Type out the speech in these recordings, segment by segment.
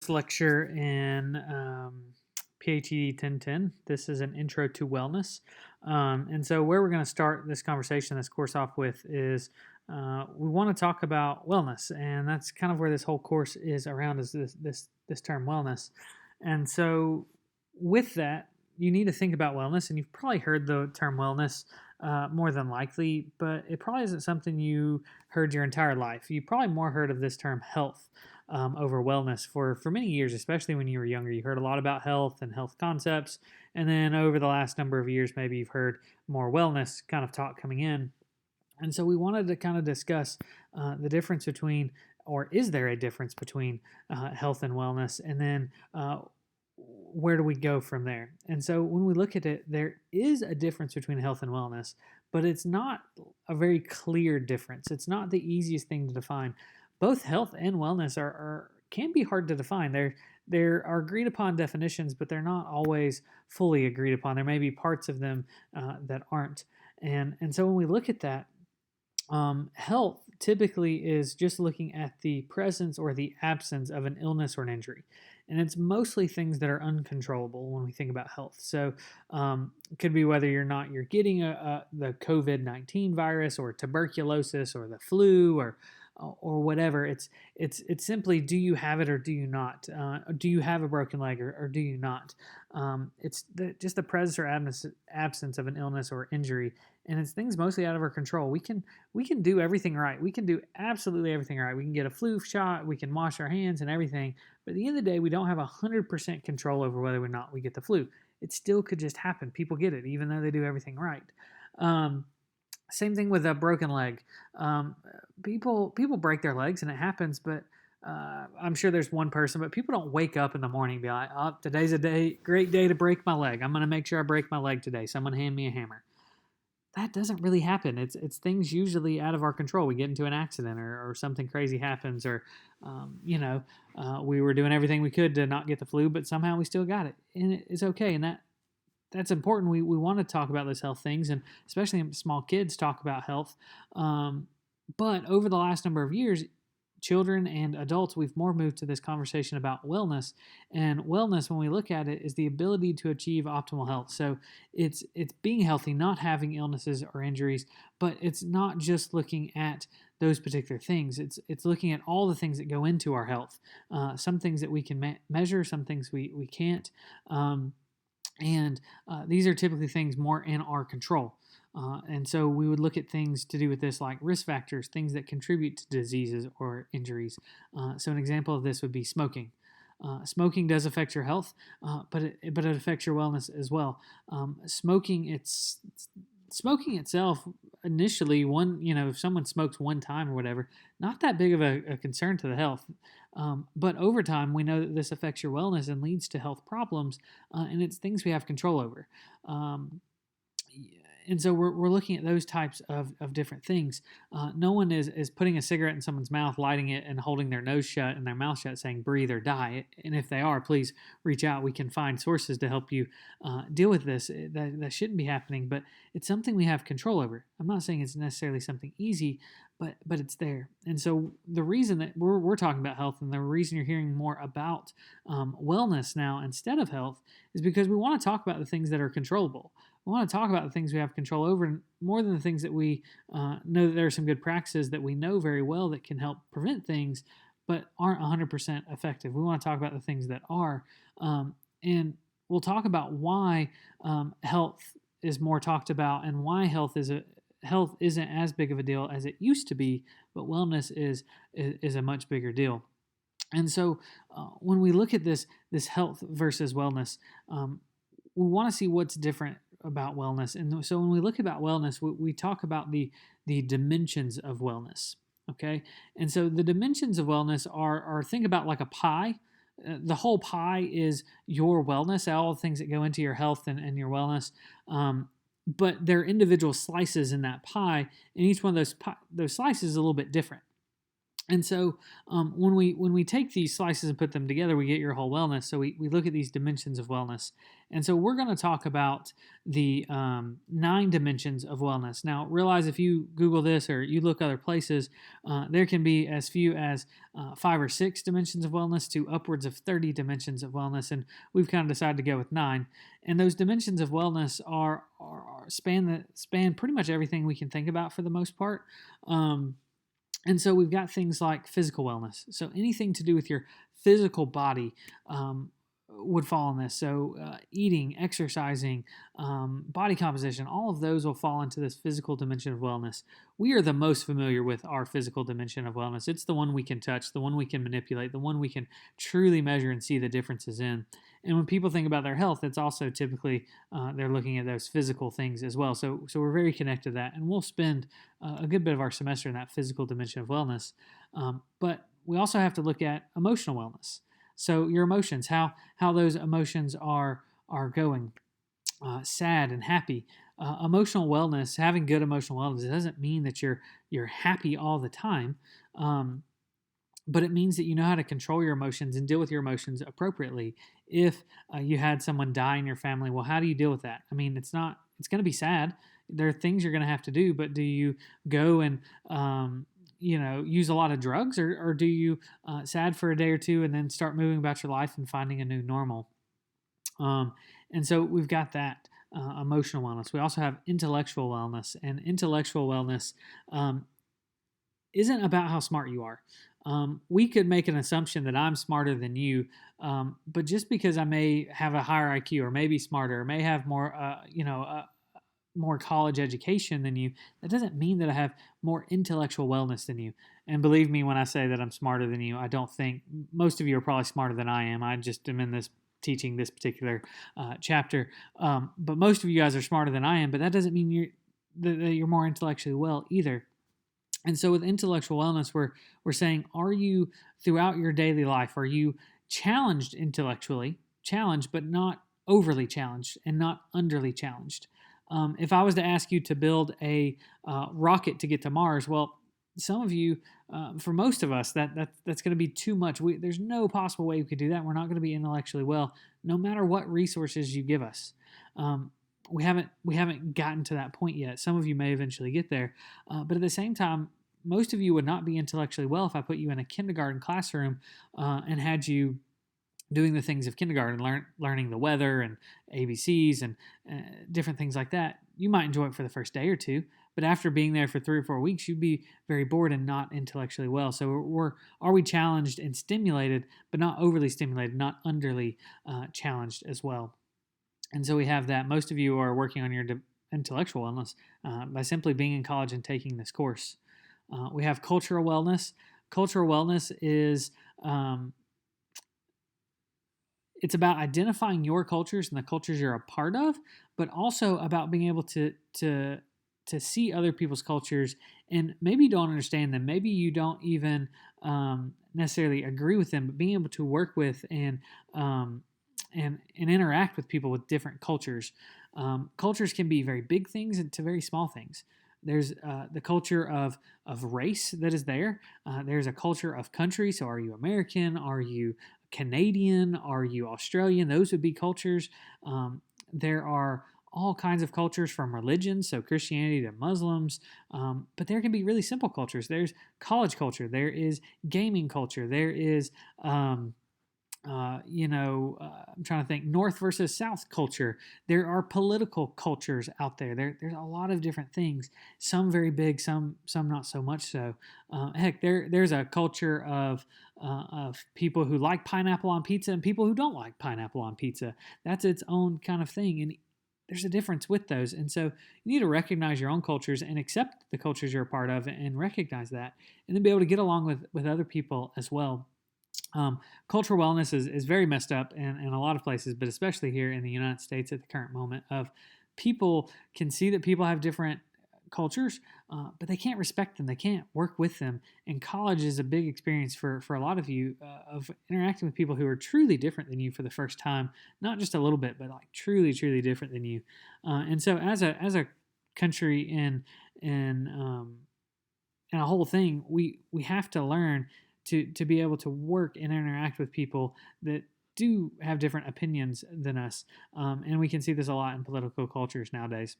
Lecture in PhD 1010. This is an intro to wellness. And so, where we're going to start this conversation, this course off with, is we want to talk about wellness, and that's kind of where this whole course is around is this term wellness. And so, with that, you need to think about wellness, and you've probably heard the term wellness more than likely, but it probably isn't something you heard your entire life. You probably more heard of this term health over wellness for many years, especially when you were younger. You heard a lot about health and health concepts, and then over the last number of years, maybe you've heard more wellness kind of talk coming in. And so we wanted to kind of discuss the difference between, or is there a difference between health and wellness, and then where do we go from there? And so when we look at it, there is a difference between health and wellness, but it's not a very clear difference. It's not the easiest thing to define. Both health and wellness are can be hard to define. There are agreed upon definitions, but they're not always fully agreed upon. There may be parts of them that aren't. And so when we look at that, health typically is just looking at the presence or the absence of an illness or an injury. And it's mostly things that are uncontrollable when we think about health. So it could be whether you're getting the COVID-19 virus or tuberculosis or the flu or whatever. It's simply, do you have it or do you not? Do you have a broken leg or do you not? Just the presence or absence of an illness or injury, and it's things mostly out of our control. We can do everything right. We can do absolutely everything right. We can get a flu shot. We can wash our hands and everything. But at the end of the day, we don't have 100% control over whether or not we get the flu. It still could just happen. People get it, even though they do everything right. Same thing with a broken leg. People break their legs and it happens, but I'm sure there's one person, but people don't wake up in the morning and be like, "Oh, today's a great day to break my leg. I'm going to make sure I break my leg today. Someone hand me a hammer." That doesn't really happen. It's things usually out of our control. We get into an accident or something crazy happens, or we were doing everything we could to not get the flu, but somehow we still got it, and it's okay. And that's important. We want to talk about those health things, and especially small kids talk about health. But over the last number of years, children and adults, we've more moved to this conversation about wellness. And wellness, when we look at it, is the ability to achieve optimal health. So it's being healthy, not having illnesses or injuries, but it's not just looking at those particular things. It's looking at all the things that go into our health. Some things that we can measure, some things we can't. And these are typically things more in our control. And so we would look at things to do with this, like risk factors, things that contribute to diseases or injuries. So an example of this would be smoking. Smoking does affect your health, but it affects your wellness as well. Smoking itself initially, if someone smokes one time or whatever, not that big of a concern to the health. But over time, we know that this affects your wellness and leads to health problems, and it's things we have control over. And so we're looking at those types of different things. No one is putting a cigarette in someone's mouth, lighting it, and holding their nose shut and their mouth shut, saying breathe or die. And if they are, please reach out. We can find sources to help you deal with this. That shouldn't be happening, but it's something we have control over. I'm not saying it's necessarily something easy, but it's there. And so the reason that we're talking about health, and the reason you're hearing more about wellness now instead of health, is because we want to talk about the things that are controllable. We want to talk about the things we have control over more than the things that we know that there are some good practices that we know very well that can help prevent things but aren't 100% effective. We want to talk about the things that are. And we'll talk about why health is more talked about and why health isn't as big of a deal as it used to be, but wellness is a much bigger deal. And so when we look at this health versus wellness, we want to see what's different about wellness. And so when we look about wellness, we talk about the dimensions of wellness. Okay. And so the dimensions of wellness are think about like a pie. The whole pie is your wellness, all the things that go into your health and your wellness. But there are individual slices in that pie, and each one of those slices is a little bit different. And so when we take these slices and put them together, we get your whole wellness. So we look at these dimensions of wellness. And so we're going to talk about the 9 dimensions of wellness. Now, realize if you Google this or you look other places, there can be as few as 5 or 6 dimensions of wellness to upwards of 30 dimensions of wellness. And we've kind of decided to go with 9. And those dimensions of wellness span pretty much everything we can think about for the most part. And so we've got things like physical wellness. So anything to do with your physical body would fall in this. So eating, exercising, body composition, all of those will fall into this physical dimension of wellness. We are the most familiar with our physical dimension of wellness. It's the one we can touch, the one we can manipulate, the one we can truly measure and see the differences in. And when people think about their health, it's also typically they're looking at those physical things as well. So we're very connected to that, and we'll spend a good bit of our semester in that physical dimension of wellness. But we also have to look at emotional wellness. So your emotions, how those emotions are going, sad and happy. Emotional wellness, having good emotional wellness, it doesn't mean that you're happy all the time. But it means that you know how to control your emotions and deal with your emotions appropriately. If you had someone die in your family, well, how do you deal with that? I mean, it's going to be sad. There are things you're going to have to do, but do you go and, use a lot of drugs, or do you sad for a day or two and then start moving about your life and finding a new normal? And so we've got that emotional wellness. We also have intellectual wellness, and intellectual wellness isn't about how smart you are. We could make an assumption that I'm smarter than you, but just because I may have a higher IQ or may be smarter or may have more college education than you, that doesn't mean that I have more intellectual wellness than you. And believe me when I say that I'm smarter than you, I don't think most of you are probably smarter than I am. I just am in this teaching this particular chapter, but most of you guys are smarter than I am. But that doesn't mean that you're more intellectually well either. And so with intellectual wellness, we're saying, are you throughout your daily life, are you challenged intellectually, challenged but not overly challenged and not underly challenged? If I was to ask you to build a rocket to get to Mars, well, some of you, for most of us, that's going to be too much. There's no possible way we could do that. We're not going to be intellectually well, no matter what resources you give us. We haven't gotten to that point yet. Some of you may eventually get there, but at the same time, most of you would not be intellectually well if I put you in a kindergarten classroom and had you doing the things of kindergarten, learning the weather and ABCs and different things like that. You might enjoy it for the first day or two, but after being there for 3 or 4 weeks, you'd be very bored and not intellectually well. So are we challenged and stimulated, but not overly stimulated, not underly challenged as well? And so we have that. Most of you are working on your intellectual wellness by simply being in college and taking this course. We have cultural wellness. Cultural wellness is it's about identifying your cultures and the cultures you're a part of, but also about being able to see other people's cultures, and maybe you don't understand them. Maybe you don't even necessarily agree with them, but being able to work with and interact with people with different cultures. Cultures can be very big things to very small things. There's the culture of race that is there. There's a culture of country. So are you American? Are you Canadian? Are you Australian? Those would be cultures. There are all kinds of cultures from religions, so Christianity to Muslims, but there can be really simple cultures. There's college culture. There is gaming culture. There is I'm trying to think, North versus South culture. There are political cultures out there. There's a lot of different things. Some very big, some not so much so. There's a culture of people who like pineapple on pizza and people who don't like pineapple on pizza. That's its own kind of thing, and there's a difference with those. And so you need to recognize your own cultures and accept the cultures you're a part of, and recognize that, and then be able to get along with other people as well. Cultural wellness is very messed up in a lot of places, but especially here in the United States at the current moment. Of people can see that people have different cultures, but they can't respect them. They can't work with them. And college is a big experience for a lot of you of interacting with people who are truly different than you for the first time, not just a little bit, but like truly, truly different than you. And so as a country in and a whole thing, we have to learn to be able to work and interact with people that do have different opinions than us. And we can see this a lot in political cultures nowadays.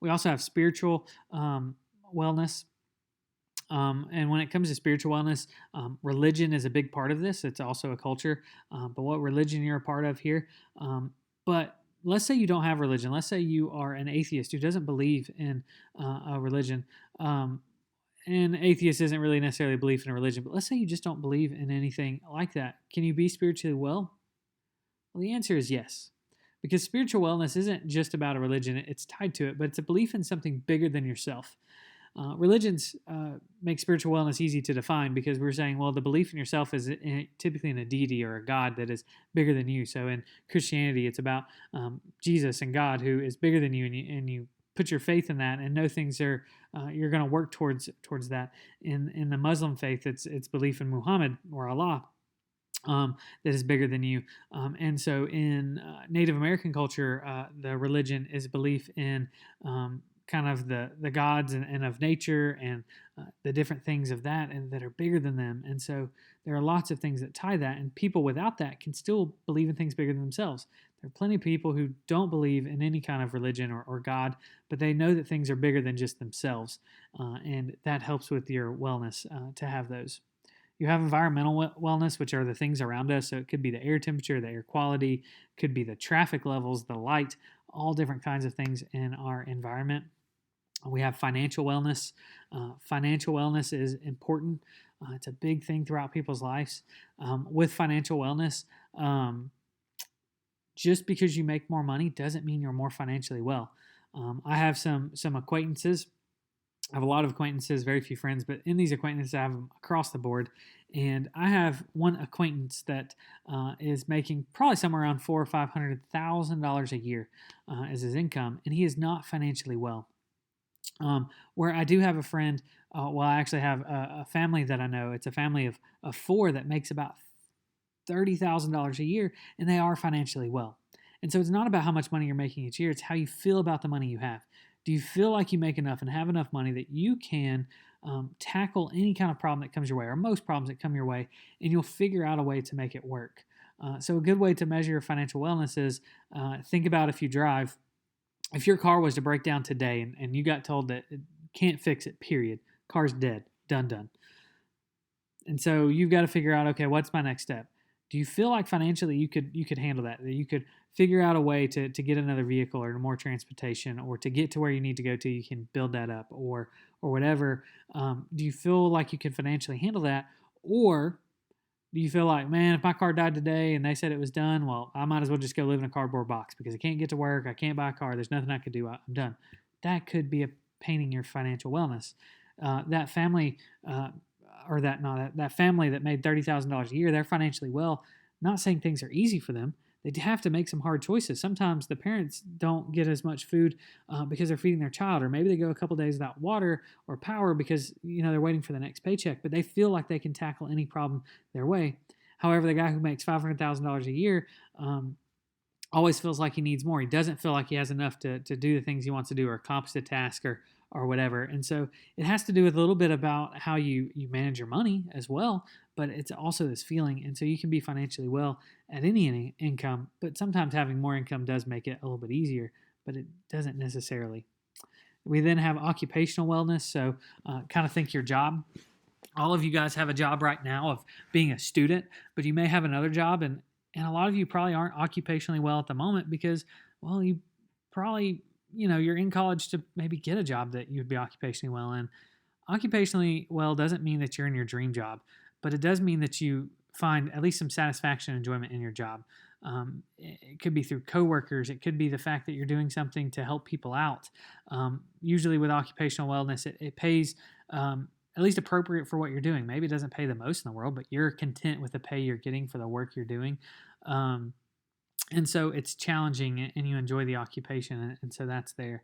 We also have spiritual wellness. And when it comes to spiritual wellness, religion is a big part of this. It's also a culture, but what religion you're a part of here. But let's say you don't have religion. Let's say you are an atheist who doesn't believe in a religion. And atheist isn't really necessarily a belief in a religion, but let's say you just don't believe in anything like that. Can you be spiritually well? Well, the answer is yes. Because spiritual wellness isn't just about a religion, it's tied to it, but it's a belief in something bigger than yourself. Religions make spiritual wellness easy to define because we're saying, well, the belief in yourself is typically in a deity or a God that is bigger than you. So in Christianity, it's about Jesus and God who is bigger than you, and you put your faith in that and know things are you're going to work towards that. In the Muslim faith, it's belief in Muhammad or Allah. That is bigger than you. And so in Native American culture, the religion is belief in kind of the gods and of nature and the different things of that and that are bigger than them. And so there are lots of things that tie that, and people without that can still believe in things bigger than themselves. There are plenty of people who don't believe in any kind of religion or God, but they know that things are bigger than just themselves, and that helps with your wellness to have those. You have environmental wellness, which are the things around us. So it could be the air temperature, the air quality, could be the traffic levels, the light, all different kinds of things in our environment. We have financial wellness. Financial wellness is important. It's a big thing throughout people's lives. With financial wellness, just because you make more money doesn't mean you're more financially well. I have some acquaintances. I have a lot of acquaintances, very few friends, but in these acquaintances, I have them across the board. And I have one acquaintance that is making probably somewhere around $400,000 or $500,000 a year as his income, and he is not financially well. Where I do have a friend, I actually have a family that I know. It's a family of four that makes about $30,000 a year, and they are financially well. And so it's not about how much money you're making each year, it's how you feel about the money you have. Do you feel like you make enough and have enough money that you can tackle any kind of problem that comes your way, or most problems that come your way, and you'll figure out a way to make it work? So a good way to measure your financial wellness is think about if you drive. If your car was to break down today and you got told that it can't fix it, period, car's dead, done. And so you've got to figure out, okay, what's my next step? Do you feel like financially you could handle that you could figure out a way to get another vehicle or more transportation, or to get to where you need to go to, you can build that up, or whatever? Do you feel like you can financially handle that? Or do you feel like, man, if my car died today and they said it was done, well, I might as well just go live in a cardboard box because I can't get to work, I can't buy a car, there's nothing I could do, I'm done. That could be painting your financial wellness. That family, that family that made $30,000 a year, they're financially well. Not saying things are easy for them. They have to make some hard choices. Sometimes the parents don't get as much food because they're feeding their child, or maybe they go a couple days without water or power because they're waiting for the next paycheck. But they feel like they can tackle any problem their way. However, the guy who makes $500,000 a year always feels like he needs more. He doesn't feel like he has enough to do the things he wants to do or accomplish a task or whatever. And so it has to do with a little bit about how you manage your money as well, but it's also this feeling. And so you can be financially well at any income, but sometimes having more income does make it a little bit easier, but it doesn't necessarily. We then have occupational wellness. So kind of think your job. All of you guys have a job right now of being a student, but you may have another job, and a lot of you probably aren't occupationally well at the moment because, well, you probably you're in college to maybe get a job that you'd be occupationally well in. Occupationally well doesn't mean that you're in your dream job, but it does mean that you find at least some satisfaction and enjoyment in your job. It could be through coworkers. It could be the fact that you're doing something to help people out. Usually with occupational wellness, it pays at least appropriate for what you're doing. Maybe it doesn't pay the most in the world, but you're content with the pay you're getting for the work you're doing. And so it's challenging and you enjoy the occupation, and so that's there.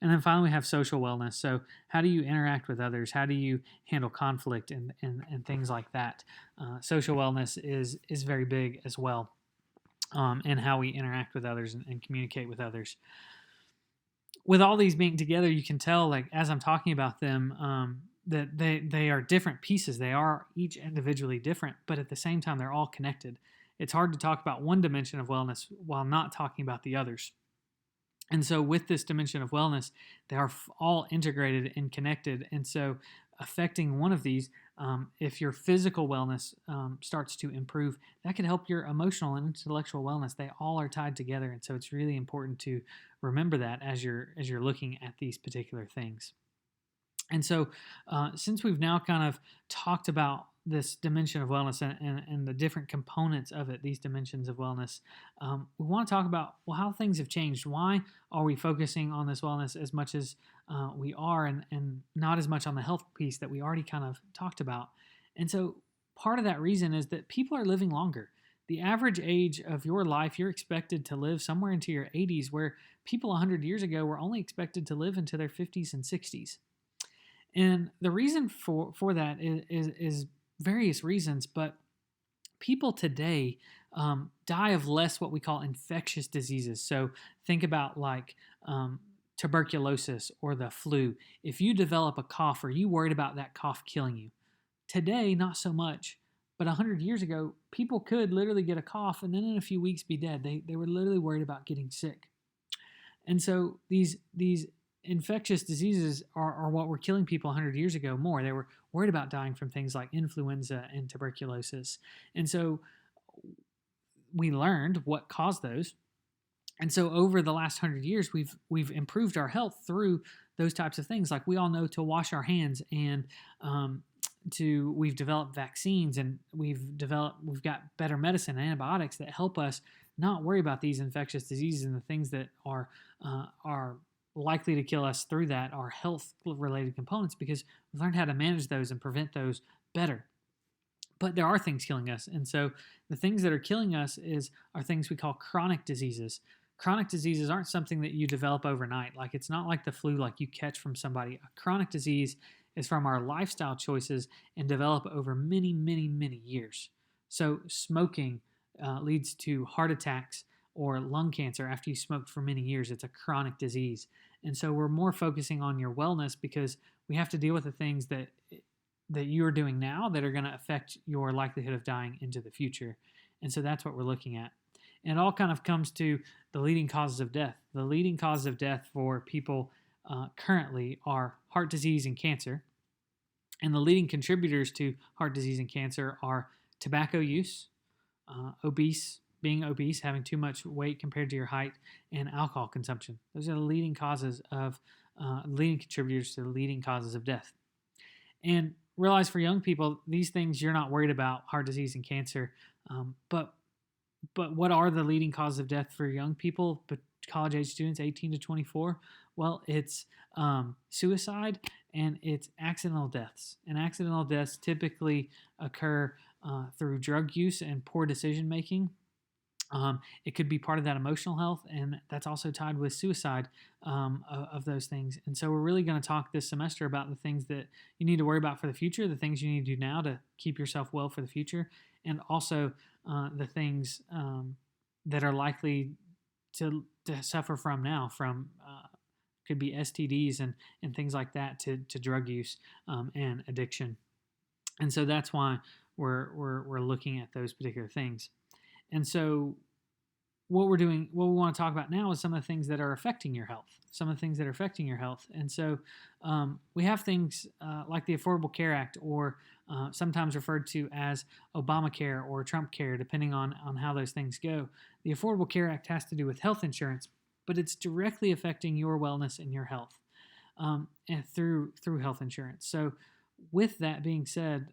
And then finally, we have social wellness. So how do you interact with others? How do you handle conflict and things like that? Social wellness is very big as well, and how we interact with others and communicate with others. With all these being together, you can tell, like as I'm talking about them, that they are different pieces. They are each individually different, but at the same time, they're all connected. It's hard to talk about one dimension of wellness while not talking about the others. And so, with this dimension of wellness, they are all integrated and connected. And so, affecting one of these, if your physical wellness starts to improve, that can help your emotional and intellectual wellness. They all are tied together, and so it's really important to remember that as you're looking at these particular things. And so, since we've now kind of talked about this dimension of wellness and the different components of it, these dimensions of wellness, we want to talk about, well, how things have changed. Why are we focusing on this wellness as much as we are, and not as much on the health piece that we already kind of talked about? And so, part of that reason is that people are living longer. The average age of your life, you're expected to live somewhere into your 80s, where people 100 years ago were only expected to live into their 50s and 60s. And the reason for that is various reasons, but people today die of less what we call infectious diseases. So think about like tuberculosis or the flu. If you develop a cough, are you worried about that cough killing you? Today, not so much. But 100 years ago, people could literally get a cough and then in a few weeks be dead. They were literally worried about getting sick. And so these infectious diseases are what were killing people 100 years ago more. They were worried about dying from things like influenza and tuberculosis. And so we learned what caused those. And so over the last 100 years, we've improved our health through those types of things. Like we all know to wash our hands, and we've developed vaccines, and we've got better medicine and antibiotics that help us not worry about these infectious diseases, and the things that are likely to kill us through that are health related components, because we've learned how to manage those and prevent those better. But there are things killing us. And so the things that are killing us are things we call chronic diseases. Chronic diseases aren't something that you develop overnight. Like it's not like the flu, like you catch from somebody. A chronic disease is from our lifestyle choices and develop over many, many, many years. So smoking leads to heart attacks or lung cancer after you smoked for many years. It's a chronic disease. And so we're more focusing on your wellness because we have to deal with the things that you're doing now that are going to affect your likelihood of dying into the future. And so that's what we're looking at. And it all kind of comes to the leading causes of death. The leading causes of death for people currently are heart disease and cancer. And the leading contributors to heart disease and cancer are tobacco use, being obese, having too much weight compared to your height, and alcohol consumption. Those are the leading leading contributors to the leading causes of death. And realize for young people, these things you're not worried about, heart disease and cancer, but what are the leading causes of death for young people, but college age students, 18 to 24? Well, it's suicide and it's accidental deaths. And accidental deaths typically occur through drug use and poor decision making. It could be part of that emotional health, and that's also tied with suicide of those things. And so we're really going to talk this semester about the things that you need to worry about for the future, the things you need to do now to keep yourself well for the future, and also the things that are likely to suffer from now, from could be STDs and things like that, to drug use and addiction. And so that's why we're looking at those particular things. And so what we want to talk about now is some of the things that are affecting your health, And so we have things like the Affordable Care Act, or sometimes referred to as Obamacare or Trump Care, depending on how those things go. The Affordable Care Act has to do with health insurance, but it's directly affecting your wellness and your health and through health insurance. So with that being said,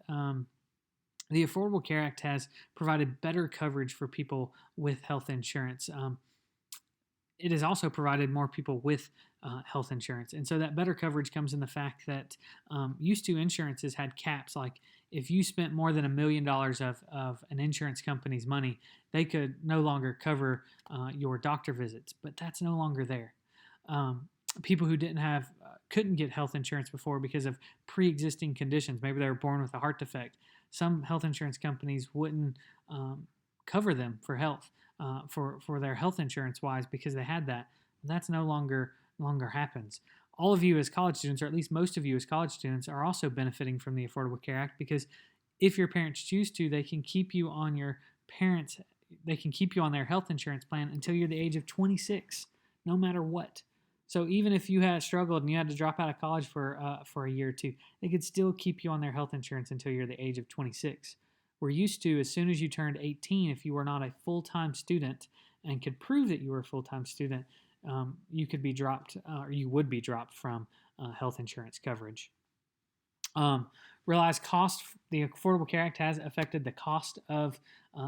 the Affordable Care Act has provided better coverage for people with health insurance. It has also provided more people with health insurance. And so that better coverage comes in the fact that used to insurances had caps. Like if you spent more than $1 million of an insurance company's money, they could no longer cover your doctor visits, but that's no longer there. People who couldn't get health insurance before because of pre-existing conditions, maybe they were born with a heart defect, some health insurance companies wouldn't cover them for health, for their health insurance wise, because they had that. That's no longer happens. all of you as college students, or at least most of you as college students, are also benefiting from the Affordable Care Act, because if your parents choose to, they can keep you on their health insurance plan until you're the age of 26, no matter what. So even if you had struggled and you had to drop out of college for a year or two, they could still keep you on their health insurance until you're the age of 26. We're used to, as soon as you turned 18, if you were not a full-time student and could prove that you were a full-time student, you could be dropped, or you would be dropped from health insurance coverage. Realize cost. The Affordable Care Act has affected the cost of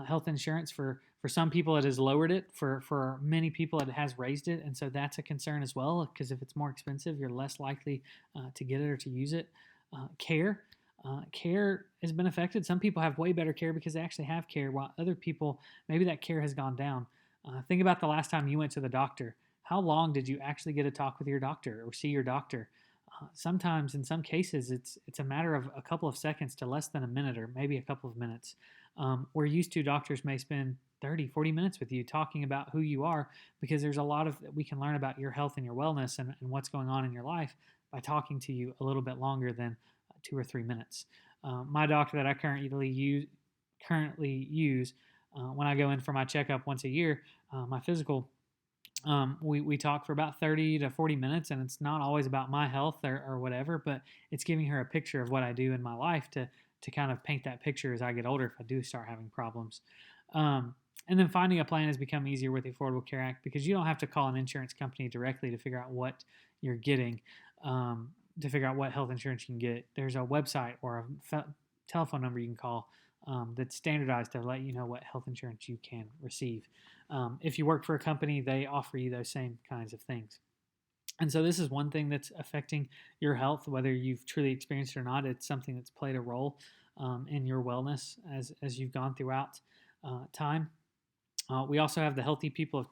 health insurance. For some people, it has lowered it. For many people, it has raised it, and so that's a concern as well. Because if it's more expensive, you're less likely to get it or to use it. Care. Care has been affected. Some people have way better care because they actually have care, while other people, maybe that care has gone down. Think about the last time you went to the doctor. How long did you actually get a talk with your doctor or see your doctor? Sometimes, in some cases, it's a matter of a couple of seconds to less than a minute, or maybe a couple of minutes. We're used to doctors may spend 30, 40 minutes with you talking about who you are, because there's a lot of we can learn about your health and your wellness and what's going on in your life by talking to you a little bit longer than 2 or 3 minutes. My doctor that I currently use when I go in for my checkup once a year, my physical, we talk for about 30 to 40 minutes, and it's not always about my health or whatever, but it's giving her a picture of what I do in my life to kind of paint that picture as I get older if I do start having problems. And then finding a plan has become easier with the Affordable Care Act, because you don't have to call an insurance company directly to figure out what you're getting, to figure out what health insurance you can get. There's a website or a telephone number you can call that's standardized to let you know what health insurance you can receive. If you work for a company, they offer you those same kinds of things. And so this is one thing that's affecting your health, whether you've truly experienced it or not. It's something that's played a role in your wellness as you've gone throughout time. We also have the Healthy People